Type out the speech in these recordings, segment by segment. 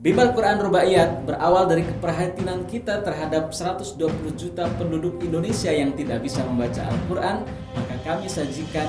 Bimbel Quran Rubaiyat berawal dari keprihatinan kita terhadap 120 juta penduduk Indonesia yang tidak bisa membaca Al-Quran. Maka kami sajikan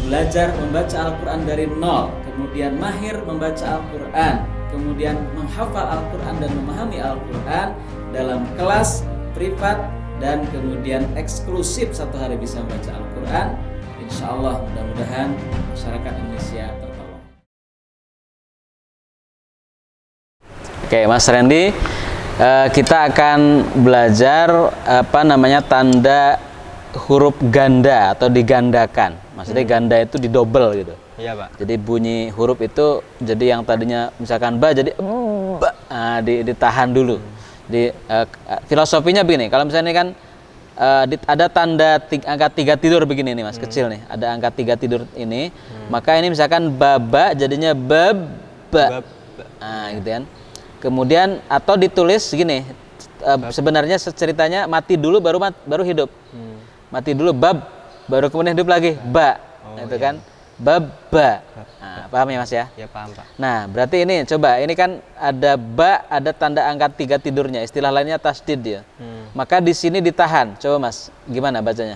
belajar membaca Al-Quran dari nol, kemudian mahir membaca Al-Quran, kemudian menghafal Al-Quran dan memahami Al-Quran dalam kelas privat, dan kemudian eksklusif satu hari bisa membaca Al-Quran. Insya Allah mudah-mudahan masyarakat Indonesia tertolong. Oke, Mas Randy, kita akan belajar tanda huruf ganda atau digandakan. Maksudnya ganda itu didobel gitu. Iya, Pak. Jadi bunyi huruf itu jadi yang tadinya misalkan ba jadi ba, ditahan dulu. Filosofinya begini, kalau misalnya kan ada tanda angka 3 tidur begini nih Mas, kecil nih. Ada angka 3 tidur ini, maka ini misalkan baba jadinya baba. Nah, gitu kan. Kemudian atau ditulis gini, sebenarnya ceritanya mati dulu baru hidup. Mati dulu bab, baru kemudian hidup lagi ba. Itu kan baba. Nah, paham ya Mas ya? Ya, paham, Pak. Nah, berarti ini coba, ini kan ada ba, ada tanda angka 3 tidurnya, istilah lainnya tasdid dia. Maka di sini ditahan. Coba Mas, gimana bacanya?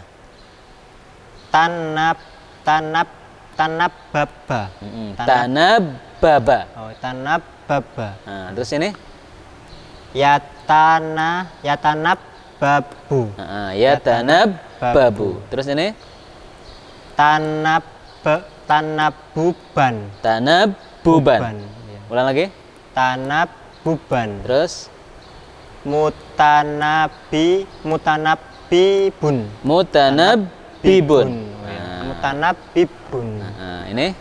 Tanab baba. Tanab baba. Oh, tanab baba. Nah, terus ini? Yatanab babu. Yatanab babu. Terus ini? Tanabuban. Tanabuban. Ya. Ulang lagi? Tanabuban. Terus? Mutanabibun. Mutanabibun. Mutanabibun. Ini?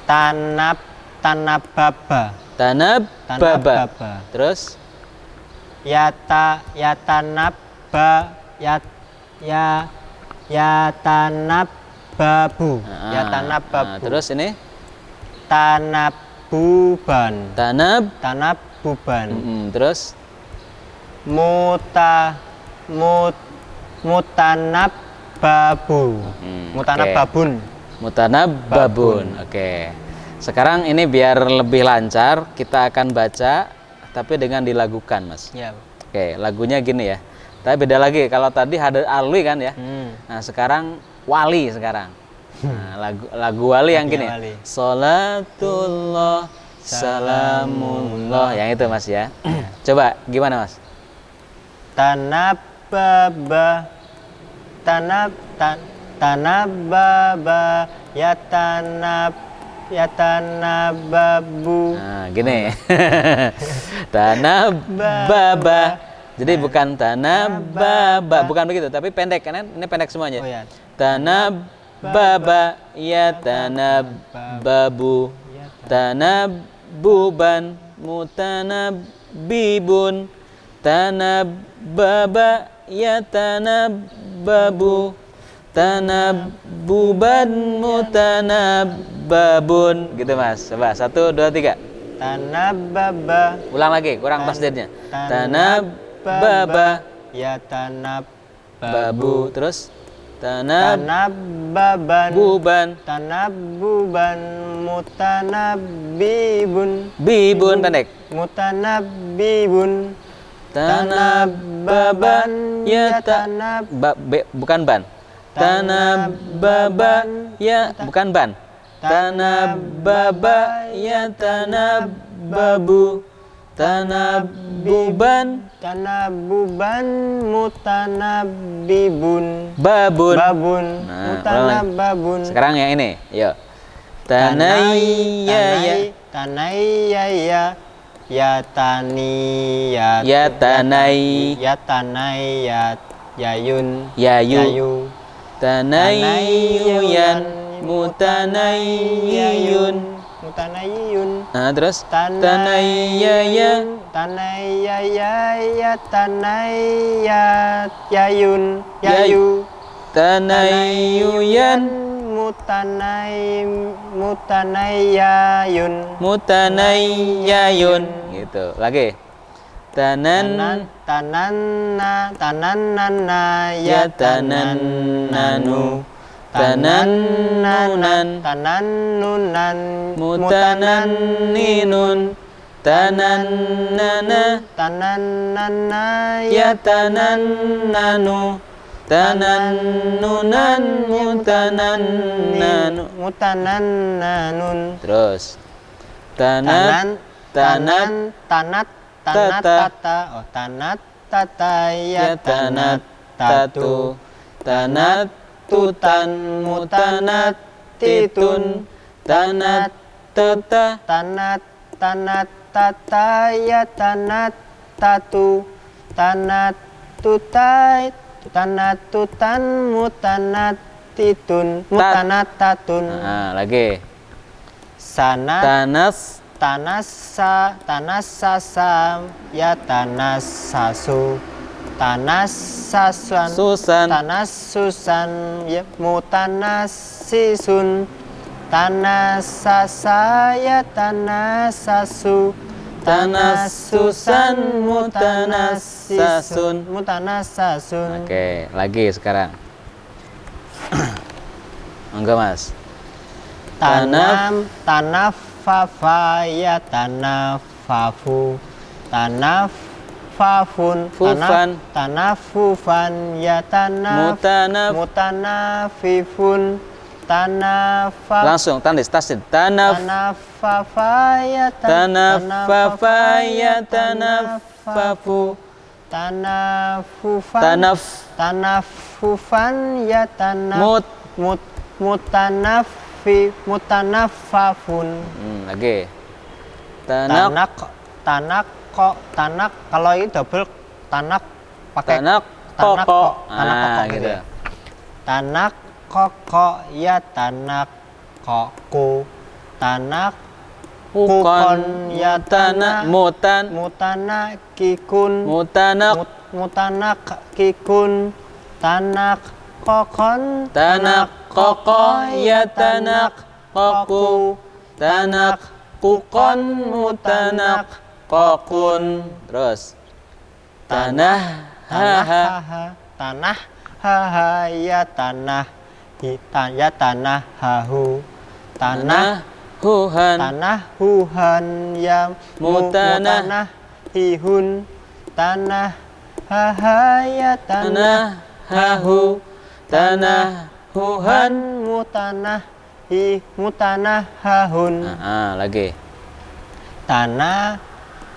Tanababa. Tanababa. Terus? Yatanababu. Yatanababu. Terus ini? Tanabuban. Tanabuban. Terus? Mutanabbabu. Mutanababun. Mutanababun. Oke. Sekarang ini biar lebih lancar, kita akan baca tapi dengan dilagukan, Mas. Ya. Oke, lagunya gini ya. Tapi beda lagi, kalau tadi ada alwi kan ya. Nah, sekarang wali sekarang. Nah, lagu wali yang gini. Salatullah salamullah, yang itu Mas ya. Coba gimana Mas? Tanababa yatanababu. Nah, gini. Tanababa. Jadi bukan tanababa, bukan begitu, tapi pendek kan? Ini pendek semuanya. Oh, ya. Tanababa yatanababu. Tanabuban mutanabibun. Tanababa yatanababu. Tanabuban mutanababun. Gitu Mas. Coba 1, 2, 3. Tanababa. Ulang lagi, kurang tasdidnya. Tanababa yatanababu. Terus Tanabuban mutanabibun. Bibun pendek. Mutanabibun. Tanababan bukan ban. Tanababa bukan ban. Tanababa yatanababu. Tanabuban mutanabibun. Babun. Nah, mutanababun. Sekarang yang ini, yuk. Tanayaya yayu Tanayuyan mutanayiyun. Nah, terus tanayaya yayu. Tanayuyan mutanayayun. Gitu. Lagi. Tananana yatanannanu. Tanannunan Mutananninun. tanannana tanannana yatanannanu tanannunan mutanannanun. Terus tanat tanat tata oh tanat tata ya tanat tatu tanat tutan mutanat titun tanat tata tanat tata ya tanat tatu tanat tutai tanat tutan mutanat titun mutanat tatun. Lagi sanat tanas sasam ya tanas sasu tanas susan ya mutanas sisun tanas sasa ya tanas sasu tanas susan mutanas sasun. Oke, lagi sekarang. Enggak, Mas. Tanaf fafa ya tanafafu tanafafun tanafufan ya mutanafifun langsung tandis tasid tanafafa ya tanafafu tanafufan ya mutanafafun. Lagi tanak kalau ini double tanak pakai tanak koko gitu. Tanak koko ya tanak koku tanak kukon ya tanak mutana kikun mutanak kikun tanak kokon tanak koko ya tanak koku tanak kukon mutanak kokun. Terus tanah haha ya tanah ya tanah hahu tanah huhan ya mutanah hihun tanah haha ya tanah hahu tanah huhan mutanah hahun. Lagi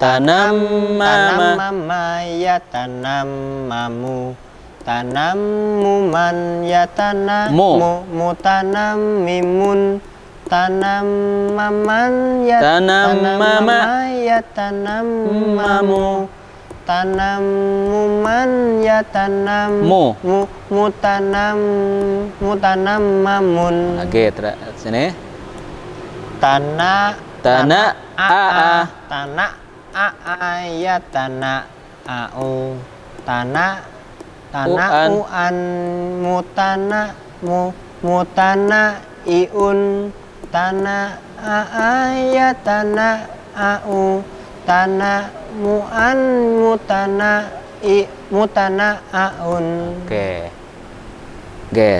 tanam mama ya tanam mamu tanam muman ya tanam mutanam mimun tanam maman ya tanam mama ya tanam mamu tanam muman ya tanam mutanam mamun. Oke, sini tanah ya tanah au tanah uan mutana iun tanah ya tanah au tanah muan mutana aun. Oke,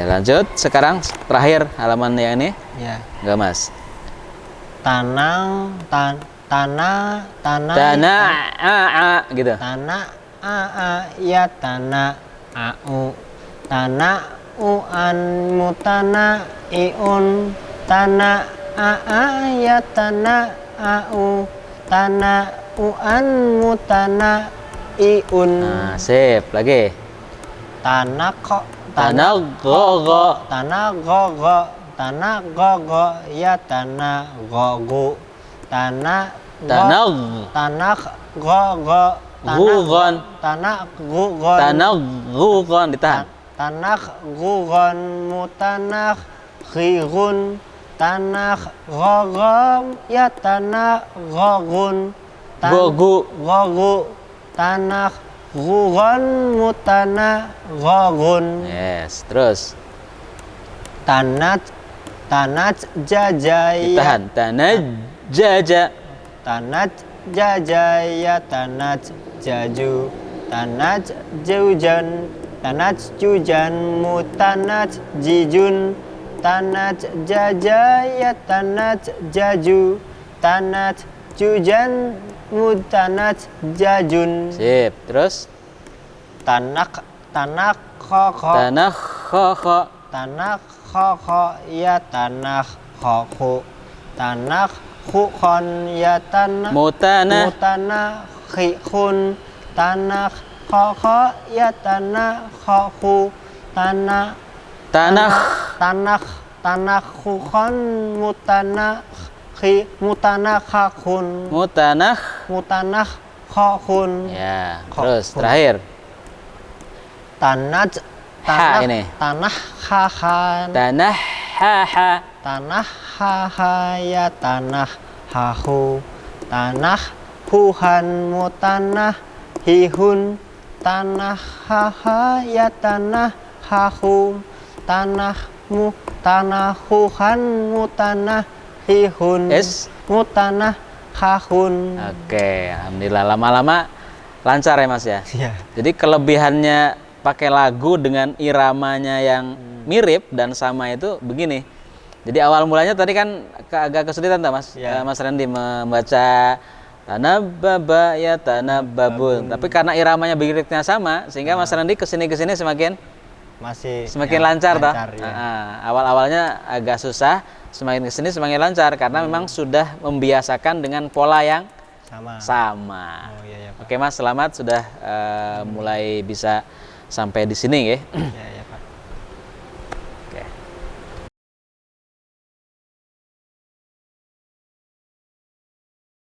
lanjut sekarang terakhir halaman yang ini ya. Enggak, Mas. Tanah gitu. Tanah ya tanah au tanah uan mutana iun tanah ya tanah au tanah uan mutana iun. Sip. Lagi tanah gogo ya tanah gogo tanah gogo gugon ditahan tanah gugon mutanah khirun tanah gogom ya tanah gogun gogu tanah gugon mutanah gogun. Yes, terus tanat jajaya ditahan tanat jajaya tanat jaju tanat jujan mutanat jijun tanat jajaya tanat jaju tanat Jujan mutanat jajun. Sip. Terus Tanak koko. tanah kho. Tanak koko ya tanak koku. Tanak kukon ya tanak. Mutana khikun. Tanak koko ya tanak koku. Tanak kukon mutana kakun. Mutanah kokun. Ya. Terus terakhir. Tanah ini. Tanah hahan. Tanah haha. Tanah haha ya tanah hahu. Tanah huhan mutanah hihun. Tanah haha ya tanah hahu. Tanah huhan mutanah hihun. Mutanah hahun. Oke, alhamdulillah lama-lama lancar ya Mas ya. Iya. Jadi kelebihannya pakai lagu dengan iramanya yang mirip dan sama itu begini. Jadi awal mulanya tadi kan agak kesulitan tak Mas? Ya. Mas Randy membaca tanababa ya tanababun. Tapi karena iramanya liriknya sama sehingga Mas Randy kesini semakin lancar toh. Ya. Awal-awalnya agak susah, semakin kesini semakin lancar karena memang sudah membiasakan dengan pola yang sama. Oh, iya, Pak. Oke Mas, selamat sudah mulai bisa sampai di sini ya. Ya, ya.